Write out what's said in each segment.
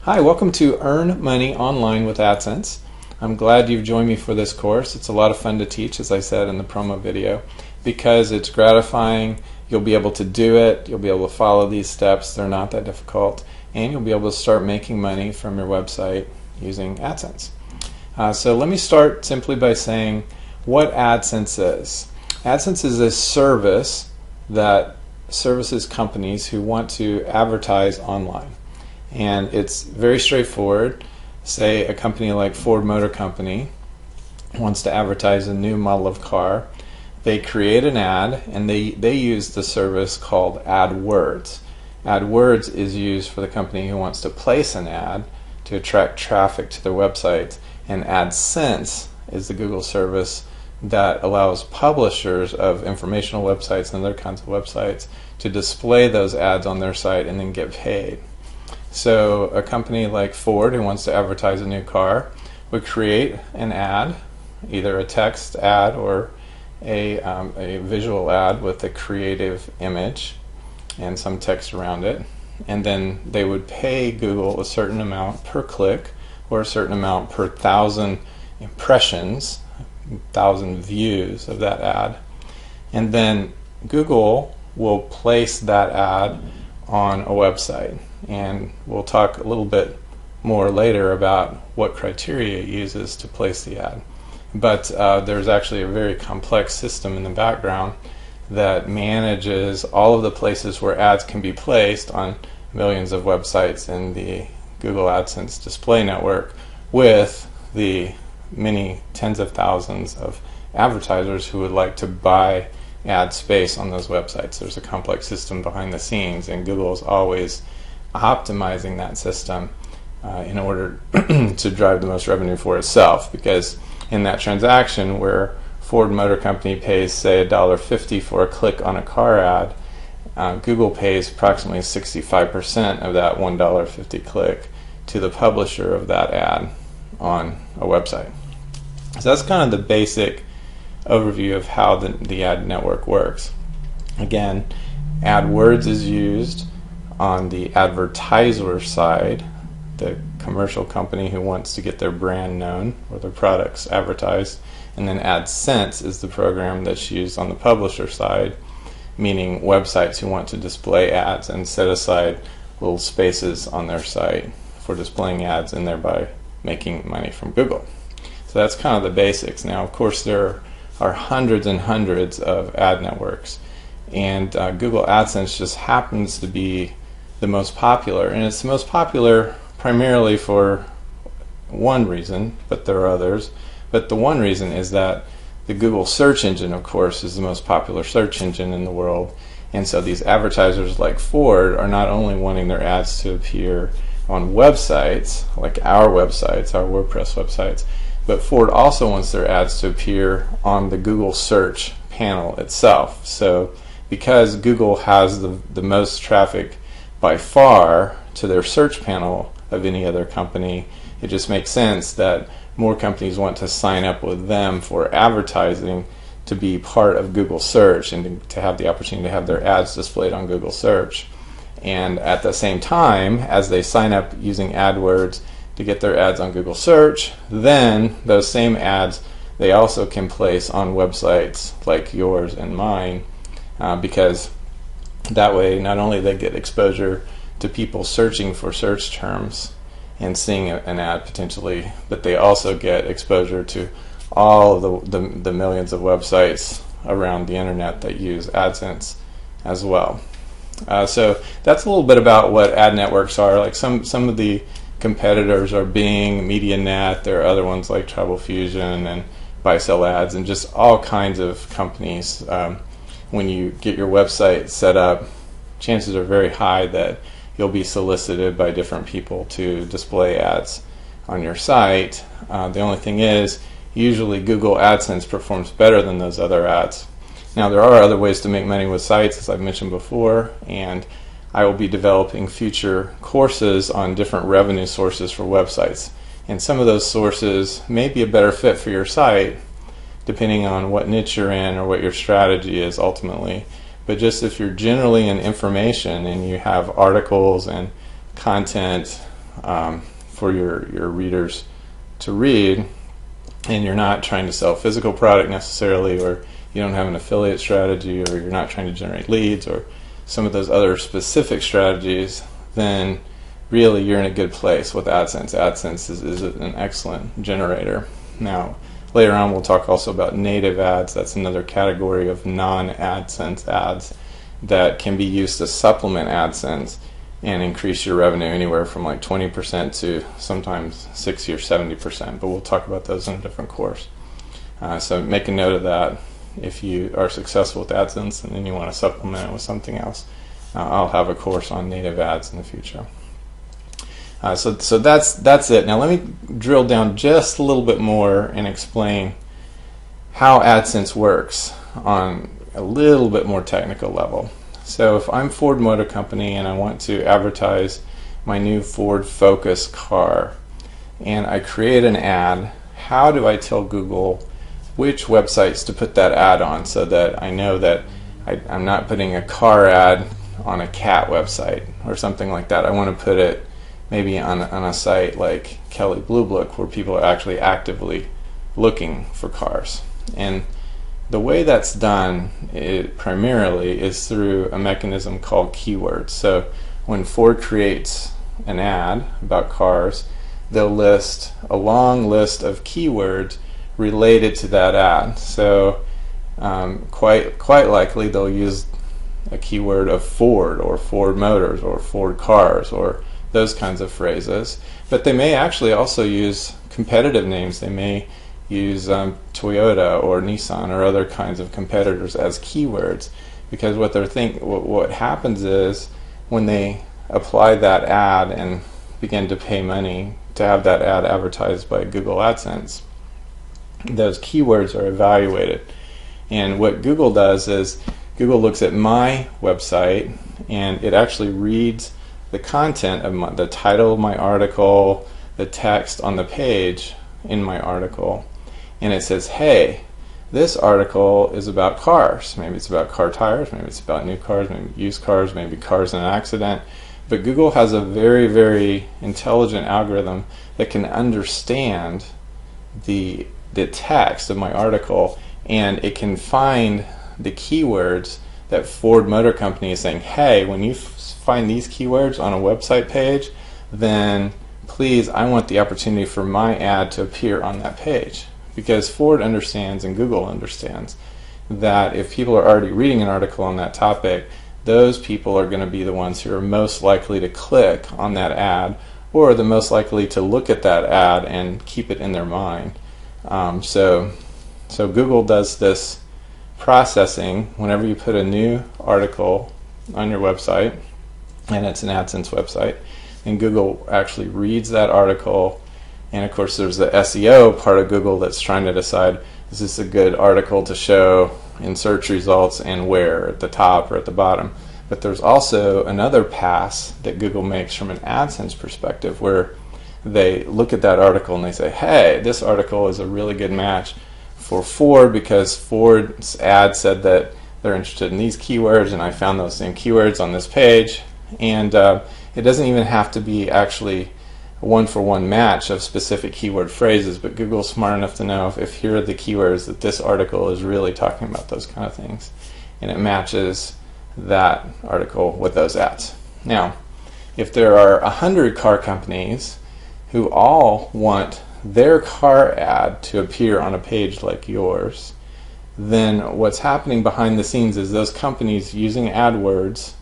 Hi, welcome to Earn Money Online with AdSense. I'm glad you've joined me for this course. It's a lot of fun to teach, as I said in the promo video, because it's gratifying. You'll be able to do it. You'll be able to follow these steps. They're not that difficult. And you'll be able to start making money from your website using AdSense. So let me start simply by saying what AdSense is. AdSense is a service that services companies who want to advertise online. And it's very straightforward. Say a company like Ford Motor Company wants to advertise a new model of car. They create an ad and they use the service called AdWords. AdWords is used for the company who wants to place an ad to attract traffic to their website. And AdSense is the Google service that allows publishers of informational websites and other kinds of websites to display those ads on their site and then get paid. So a company like Ford who wants to advertise a new car would create an ad, either a text ad or a visual ad with a creative image and some text around it, and then they would pay Google a certain amount per click or a certain amount per 1,000 impressions, 1,000 views of that ad, and then Google will place that ad on a website. And we'll talk a little bit more later about what criteria it uses to place the ad. But there's actually a very complex system in the background that manages all of the places where ads can be placed on millions of websites in the Google AdSense display network, with the many tens of thousands of advertisers who would like to buy ad space on those websites. There's a complex system behind the scenes, and Google is always optimizing that system in order to drive the most revenue for itself, because in that transaction where Ford Motor Company pays, say, $1.50 for a click on a car ad, Google pays approximately 65% of that $1.50 click to the publisher of that ad on a website. So that's kind of the basic overview of how the ad network works. Again, AdWords is used on the advertiser side, the commercial company who wants to get their brand known or their products advertised, and then AdSense is the program that's used on the publisher side, meaning websites who want to display ads and set aside little spaces on their site for displaying ads and thereby making money from Google. So that's kind of the basics. Now, of course, there are hundreds and hundreds of ad networks, and Google AdSense just happens to be the most popular, and it's the most popular primarily for one reason, but there are others. But the one reason is that the Google search engine, of course, is the most popular search engine in the world, and so these advertisers like Ford are not only wanting their ads to appear on websites like our websites, our WordPress websites, but Ford also wants their ads to appear on the Google search panel itself. So because Google has the most traffic by far to their search panel of any other company, it just makes sense that more companies want to sign up with them for advertising to be part of Google search and to have the opportunity to have their ads displayed on Google search. And at the same time, as they sign up using AdWords to get their ads on Google search, then those same ads they also can place on websites like yours and mine, because that way not only they get exposure to people searching for search terms and seeing an ad potentially, but they also get exposure to all of the millions of websites around the internet that use AdSense as well. So that's a little bit about what ad networks are. Like some of the competitors are Bing, MediaNet. There are other ones like Trouble Fusion and Buy Sell Ads and just all kinds of companies. When you get your website set up, chances are very high that you'll be solicited by different people to display ads on your site. The only thing is, usually Google AdSense performs better than those other ads. Now, there are other ways to make money with sites, as I've mentioned before, and I will be developing future courses on different revenue sources for websites. And some of those sources may be a better fit for your site, depending on what niche you're in or what your strategy is ultimately. But just if you're generally in information and you have articles and content for your readers to read, and you're not trying to sell a physical product necessarily, or you don't have an affiliate strategy, or you're not trying to generate leads, or some of those other specific strategies, then really you're in a good place with AdSense. AdSense is an excellent generator. Now, later on we'll talk also about native ads. That's another category of non-AdSense ads that can be used to supplement AdSense and increase your revenue anywhere from like 20% to sometimes 60 or 70%. But we'll talk about those in a different course. So make a note of that if you are successful with AdSense and then you want to supplement it with something else. I'll have a course on native ads in the future. So that's it. Now let me drill down just a little bit more and explain how AdSense works on a little bit more technical level. So if I'm Ford Motor Company and I want to advertise my new Ford Focus car, and I create an ad, how do I tell Google which websites to put that ad on so that I know that I'm not putting a car ad on a cat website or something like that? I want to put it maybe on a site like Kelley Blue Book where people are actually actively looking for cars. And the way that's done primarily is through a mechanism called keywords. So when Ford creates an ad about cars, they'll list a long list of keywords related to that ad. So quite likely they'll use a keyword of Ford or Ford Motors or Ford Cars or those kinds of phrases. But they may actually also use competitive names. They may use Toyota or Nissan or other kinds of competitors as keywords, because what happens is when they apply that ad and begin to pay money to have that ad advertised by Google AdSense, those keywords are evaluated. And what Google does is Google looks at my website and it actually reads the content of the title of my article, the text on the page in my article, and it says, hey, this article is about cars. Maybe it's about car tires, maybe it's about new cars, maybe used cars, maybe cars in an accident. But Google has a very, very intelligent algorithm that can understand the text of my article, and it can find the keywords that Ford Motor Company is saying, hey, when you find these keywords on a website page, then please, I want the opportunity for my ad to appear on that page. Because Ford understands and Google understands that if people are already reading an article on that topic, those people are going to be the ones who are most likely to click on that ad, or the most likely to look at that ad and keep it in their mind. So Google does this processing whenever you put a new article on your website, and it's an AdSense website, and Google actually reads that article. And of course there's the SEO part of Google that's trying to decide, is this a good article to show in search results and where, at the top or at the bottom. But there's also another pass that Google makes from an AdSense perspective where they look at that article and they say, hey, this article is a really good match for Ford because Ford's ad said that they're interested in these keywords, and I found those same keywords on this page. And it doesn't even have to be actually a one-for-one match of specific keyword phrases, but Google's smart enough to know if here are the keywords that this article is really talking about, those kind of things, and it matches that article with those ads. Now, if there are 100 car companies who all want their car ad to appear on a page like yours, then what's happening behind the scenes is those companies using AdWords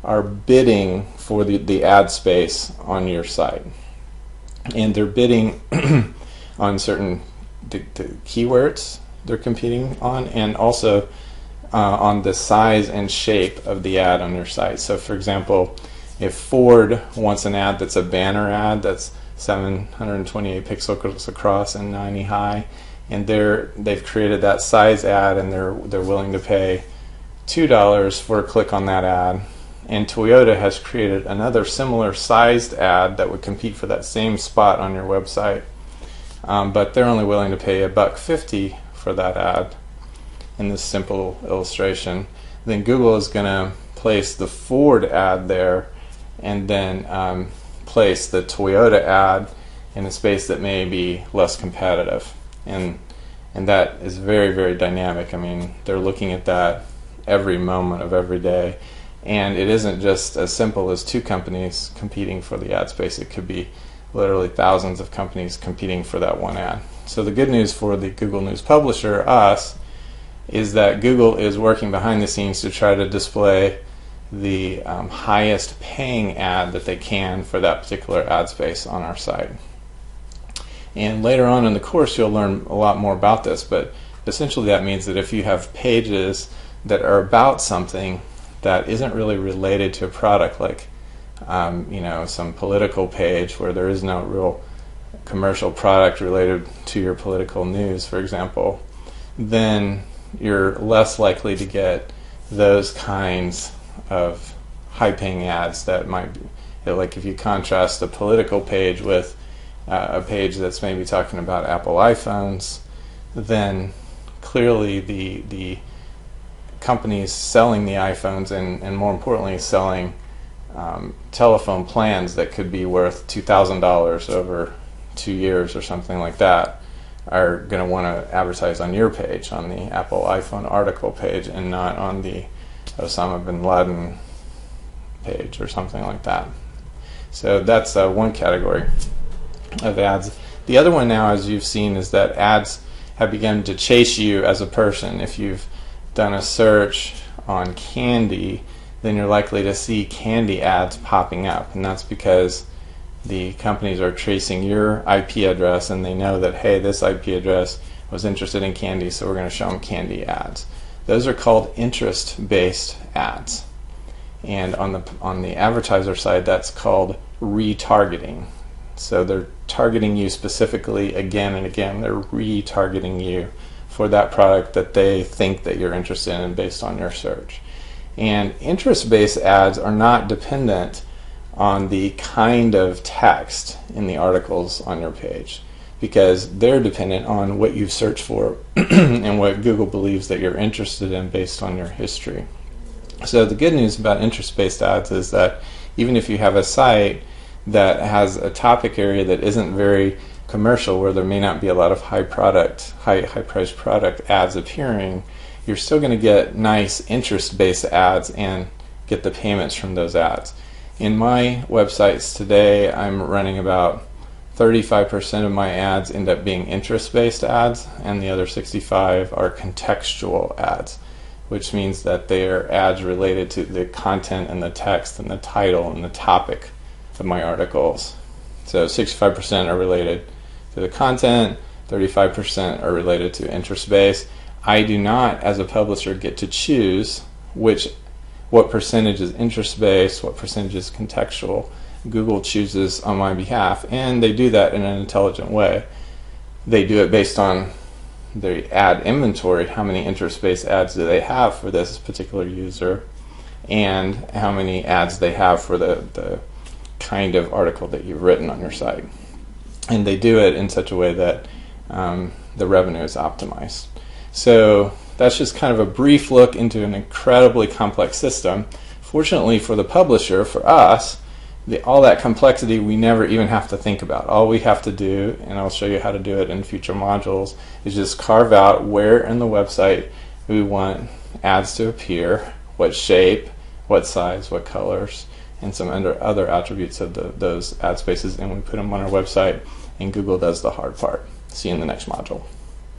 are bidding for the ad space on your site. And they're bidding on certain the keywords they're competing on, and also on the size and shape of the ad on your site. So for example, if Ford wants an ad that's a banner ad that's 728 pixels across and 90 high, and they've created that size ad, and they're willing to pay $2 for a click on that ad, and Toyota has created another similar sized ad that would compete for that same spot on your website, but they're only willing to pay $1.50 for that ad in this simple illustration, then Google is going to place the Ford ad there and then place the Toyota ad in a space that may be less competitive, and that is very, very dynamic. I mean, they're looking at that every moment of every day, and it isn't just as simple as two companies competing for the ad space. It could be literally thousands of companies competing for that one ad. So the good news for the Google News publisher, us, is that Google is working behind the scenes to try to display the highest paying ad that they can for that particular ad space on our site. And later on in the course you'll learn a lot more about this, but essentially that means that if you have pages that are about something that isn't really related to a product, like some political page where there is no real commercial product related to your political news, for example, then you're less likely to get those kinds of high-paying ads that might be, like if you contrast a political page with a page that's maybe talking about Apple iPhones, then clearly the companies selling the iPhones and more importantly selling telephone plans that could be worth $2,000 over 2 years or something like that are going to want to advertise on your page, on the Apple iPhone article page, and not on the Osama bin Laden page or something like that. So that's one category of ads. The other one now, as you've seen, is that ads have begun to chase you as a person. If you've done a search on candy, then you're likely to see candy ads popping up, and that's because the companies are tracing your IP address, and they know that, hey, this IP address was interested in candy, so we're going to show them candy ads. Those are called interest-based ads, and on the advertiser side, that's called retargeting. So they're targeting you specifically again and again. They're retargeting you for that product that they think that you're interested in based on your search. And interest-based ads are not dependent on the kind of text in the articles on your page, because they're dependent on what you've searched for and what Google believes that you're interested in based on your history. So the good news about interest-based ads is that even if you have a site that has a topic area that isn't very commercial, where there may not be a lot of high-priced product ads appearing, you're still going to get nice interest-based ads and get the payments from those ads. In my websites today, I'm running about 35% of my ads end up being interest-based ads, and the other 65 are contextual ads, which means that they are ads related to the content and the text and the title and the topic of my articles. So 65% are related to the content, 35% are related to interest-based. I do not, as a publisher, get to choose what percentage is interest-based, what percentage is contextual. Google chooses on my behalf, and they do that in an intelligent way. They do it based on the ad inventory. How many interest-based ads do they have for this particular user, and how many ads they have for the kind of article that you've written on your site. And they do it in such a way that the revenue is optimized. So that's just kind of a brief look into an incredibly complex system. Fortunately for the publisher, for us, all that complexity we never even have to think about. All we have to do, and I'll show you how to do it in future modules, is just carve out where in the website we want ads to appear, what shape, what size, what colors, and some other attributes of those ad spaces, and we put them on our website, and Google does the hard part. See you in the next module.